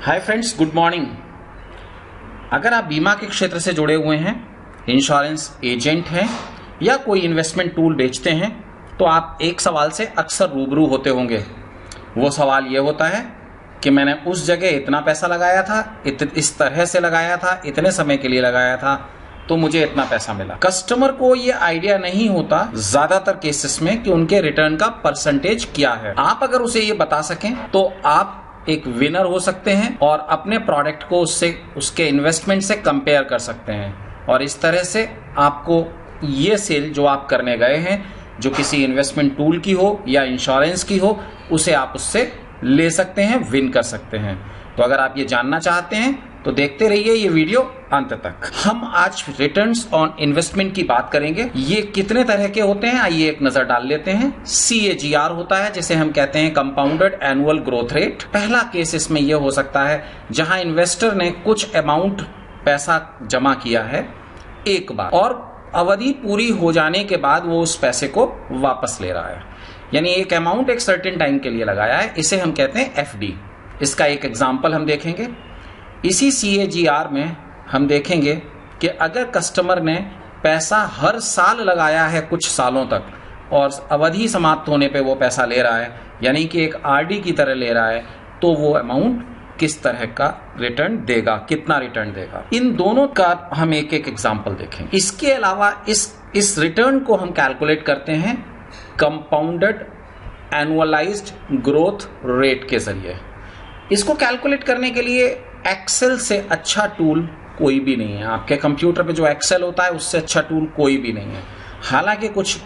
Hi friends, good morning. अगर आप बीमा के क्षेत्र से जुड़े हुए हैं, इंश्योरेंस एजेंट हैं या कोई इन्वेस्टमेंट टूल बेचते हैं तो आप एक सवाल से अक्सर रूबरू होते होंगे। वो सवाल ये होता है कि मैंने उस जगह इतना पैसा लगाया था, इस तरह से लगाया था, इतने समय के लिए लगाया था, तो मुझे इतना पैसा मिला। कस्टमर को ये आइडिया नहीं होता ज्यादातर केसेस में कि उनके रिटर्न का परसेंटेज क्या है। आप अगर उसे ये बता सकें तो आप एक विनर हो सकते हैं और अपने प्रोडक्ट को उसके इन्वेस्टमेंट से कंपेयर कर सकते हैं, और इस तरह से आपको ये सेल जो आप करने गए हैं, जो किसी इन्वेस्टमेंट टूल की हो या इंश्योरेंस की हो, उसे आप उससे ले सकते हैं, विन कर सकते हैं। तो अगर आप ये जानना चाहते हैं तो देखते रहिए ये वीडियो अंत तक। हम आज रिटर्न्स ऑन इन्वेस्टमेंट की बात करेंगे। ये कितने तरह के होते हैं, आइए एक नजर डाल लेते हैं। CAGR होता है, जिसे हम कहते हैं कंपाउंडेड एनुअल ग्रोथ रेट। पहला केस इसमें यह हो सकता है जहां इन्वेस्टर ने कुछ अमाउंट पैसा जमा किया है एक बार, और अवधि पूरी हो जाने के बाद वो उस पैसे को वापस ले रहा है, यानी एक अमाउंट एक सर्टेन टाइम के लिए लगाया है। इसे हम कहते हैं FD। इसका एक एग्जाम्पल हम देखेंगे। इसी CAGR में हम देखेंगे कि अगर कस्टमर ने पैसा हर साल लगाया है कुछ सालों तक और अवधि समाप्त होने पे वो पैसा ले रहा है, यानी कि एक RD की तरह ले रहा है, तो वो अमाउंट किस तरह का रिटर्न देगा, कितना रिटर्न देगा। इन दोनों का हम एक एक एग्जाम्पल देखेंगे। इसके अलावा इस रिटर्न को हम कैलकुलेट करते हैं कंपाउंडेड एनुअलाइज्ड ग्रोथ रेट के जरिए। इसको कैलकुलेट करने के लिए एक्सेल से अच्छा टूल कोई भी नहीं है। आपके कंप्यूटर पे जो एक्सेल होता है उससे अच्छा टूल कोई भी नहीं है। हालांकि कुछ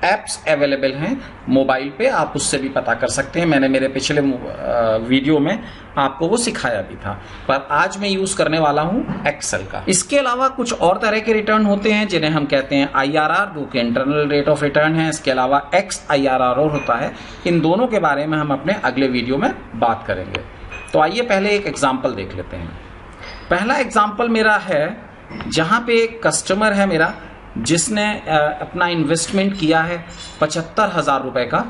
एप्स अवेलेबल हैं मोबाइल पे, आप उससे भी पता कर सकते हैं। मैंने मेरे पिछले वीडियो में आपको वो सिखाया भी था, पर आज मैं यूज करने वाला हूं एक्सेल का। इसके अलावा कुछ और तरह के रिटर्न होते हैं जिन्हें हम कहते हैं IRR, जो कि इंटरनल रेट ऑफ रिटर्न है। इसके अलावा XIRR होता है। इन दोनों के बारे में हम अपने अगले वीडियो में बात करेंगे। तो आइए पहले एक एग्जाम्पल देख लेते हैं। पहला एग्जाम्पल मेरा है जहां पे एक कस्टमर है मेरा, जिसने अपना इन्वेस्टमेंट किया है 75,000 रुपए का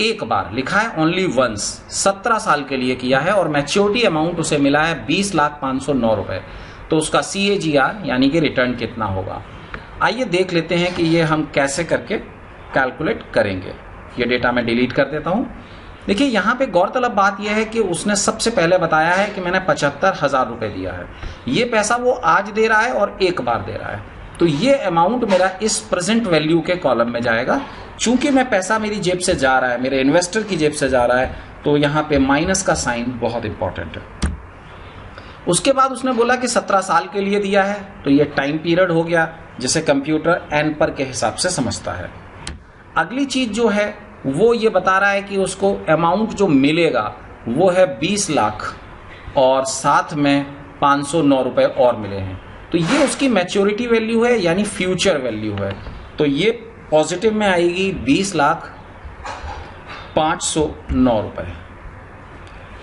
एक बार, लिखा है ओनली वंस, 17 साल के लिए किया है, और मैच्योरिटी अमाउंट उसे मिला है 20,509 रुपए। तो उसका CAGR यानी कि रिटर्न कितना होगा। आइए देख लेते हैं कि ये हम कैसे करके कैलकुलेट करेंगे। ये डेटा मैं डिलीट कर देता हूं। देखिए, यहाँ पे गौरतलब बात यह है कि उसने सबसे पहले बताया है कि मैंने 75,000 रुपए दिया है। ये पैसा वो आज दे रहा है और एक बार दे रहा है, तो ये अमाउंट मेरा इस प्रेजेंट वैल्यू के कॉलम में जाएगा। चूंकि मैं पैसा मेरी जेब से जा रहा है, मेरे इन्वेस्टर की जेब से जा रहा है, तो यहाँ पे माइनस का साइन बहुत इंपॉर्टेंट है। उसके बाद उसने बोला कि 17 साल के लिए दिया है, तो ये टाइम पीरियड हो गया जिसे कंप्यूटर एन पर के हिसाब से समझता है। अगली चीज जो है वो ये बता रहा है कि उसको अमाउंट जो मिलेगा वो है 20 लाख, और साथ में 509 रुपए और मिले हैं। तो ये उसकी मैच्योरिटी वैल्यू है, यानी फ्यूचर वैल्यू है। तो ये पॉजिटिव में आएगी 20,509 रुपए,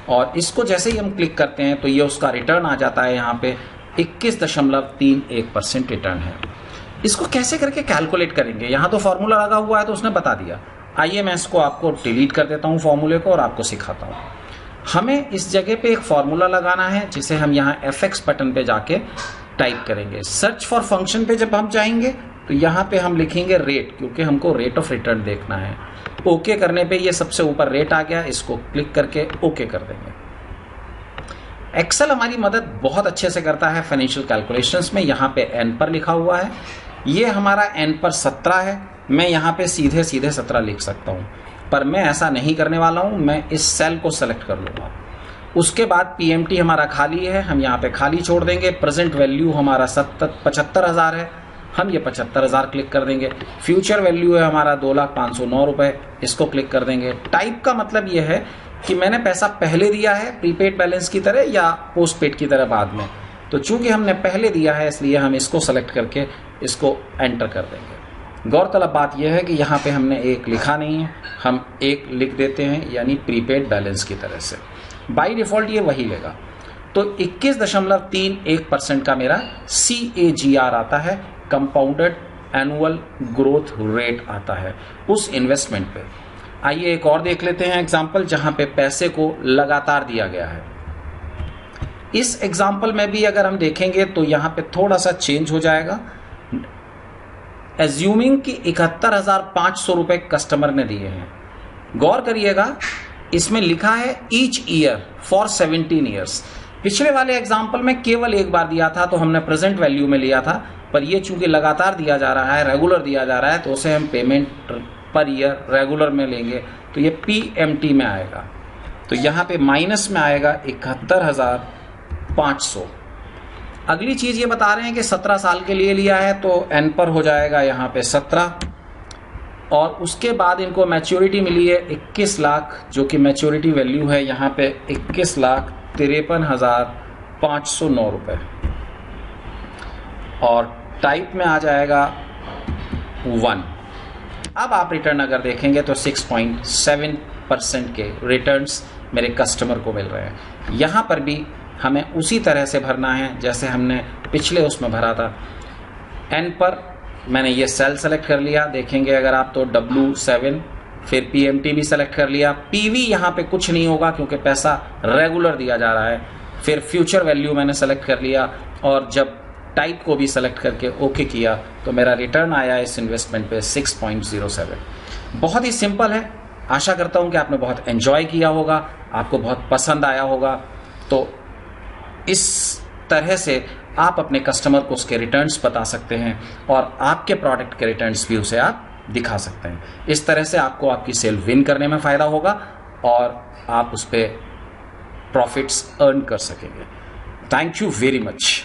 और इसको जैसे ही हम क्लिक करते हैं तो ये उसका रिटर्न आ जाता है। यहाँ पे 21.31% रिटर्न है। इसको कैसे करके कैलकुलेट करेंगे, यहाँ तो फॉर्मूला लगा हुआ है तो उसने बता दिया। आइए मैं इसको आपको डिलीट कर देता हूँ फॉर्मूले को, और आपको सिखाता हूँ। हमें इस जगह पे एक फॉर्मूला लगाना है जिसे हम यहाँ FX बटन पे जाके टाइप करेंगे। सर्च फॉर फंक्शन पे जब हम जाएंगे तो यहाँ पे हम लिखेंगे रेट, क्योंकि हमको रेट ऑफ रिटर्न देखना है। ओके करने पे ये सबसे ऊपर रेट आ गया, इसको क्लिक करके ओके कर देंगे। एक्सेल हमारी मदद बहुत अच्छे से करता है फाइनेंशियल कैलकुलेशंस में। यहाँ पे N पर लिखा हुआ है, ये हमारा N पर 17 है। मैं यहाँ पे सीधे 17 लिख सकता हूँ, पर मैं ऐसा नहीं करने वाला हूँ। मैं इस सेल को सेलेक्ट कर लूंगा। उसके बाद PMT हमारा खाली है, हम यहाँ पे खाली छोड़ देंगे। प्रेजेंट वैल्यू हमारा 75,000 है, हम ये 75,000 क्लिक कर देंगे। फ्यूचर वैल्यू है हमारा 2,509 रुपए, इसको क्लिक कर देंगे। टाइप का मतलब ये है कि मैंने पैसा पहले दिया है प्रीपेड बैलेंस की तरह या पोस्ट पेड की तरह बाद में। तो चूंकि हमने पहले दिया है इसलिए हम इसको सेलेक्ट करके इसको एंटर कर देंगे। गौरतलब बात यह है कि यहाँ पे हमने एक लिखा नहीं है, हम एक लिख देते हैं, यानी प्रीपेड बैलेंस की तरह से। बाय डिफॉल्ट ये वही लेगा। तो 21.31% का मेरा CAGR आता है, कंपाउंडेड एनुअल ग्रोथ रेट आता है उस इन्वेस्टमेंट पे। आइए एक और देख लेते हैं एग्जाम्पल, जहां पे पैसे को लगातार दिया गया है। इस एग्जाम्पल में भी अगर हम देखेंगे तो यहां पे थोड़ा सा चेंज हो जाएगा। एज्यूमिंग कि 71,500 रुपए कस्टमर ने दिए हैं। गौर करिएगा, इसमें लिखा है ईच ईयर फॉर 17 ईयर्स। पिछले वाले एग्जाम्पल में केवल एक बार दिया था तो हमने प्रेजेंट वैल्यू में लिया था, पर ये चूंकि लगातार दिया जा रहा है, रेगुलर दिया जा रहा है, तो उसे हम पेमेंट पर ईयर रेगुलर में लेंगे तो ये PMT में आएगा। तो यहाँ पे माइनस में आएगा 71,500। अगली चीज ये बता रहे हैं कि 17 साल के लिए लिया है तो N पर हो जाएगा यहाँ पे 17, और उसके बाद इनको मैच्योरिटी मिली है 21 लाख, जो कि मैच्योरिटी वैल्यू है यहाँ पे 21,53,509 रुपए, और टाइप में आ जाएगा 1। अब आप रिटर्न अगर देखेंगे तो 6.7% के रिटर्न्स मेरे कस्टमर को मिल रहे हैं। यहाँ पर भी हमें उसी तरह से भरना है जैसे हमने पिछले उसमें भरा था। N पर मैंने ये सेल सेलेक्ट कर लिया, देखेंगे अगर आप तो W7, फिर PMT भी सेलेक्ट कर लिया। PV यहाँ पे कुछ नहीं होगा क्योंकि पैसा रेगुलर दिया जा रहा है। फिर फ्यूचर वैल्यू मैंने सेलेक्ट कर लिया, और जब टाइप को भी सेलेक्ट करके ओके किया तो मेरा रिटर्न आया इस इन्वेस्टमेंट पे 6.07। बहुत ही सिंपल है। आशा करता हूं कि आपने बहुत एंजॉय किया होगा, आपको बहुत पसंद आया होगा। तो इस तरह से आप अपने कस्टमर को उसके रिटर्न्स बता सकते हैं और आपके प्रोडक्ट के रिटर्न्स भी उसे आप दिखा सकते हैं। इस तरह से आपको आपकी सेल विन करने में फायदा होगा और आप उस पर प्रॉफिट्स अर्न कर सकेंगे। Thank you very much.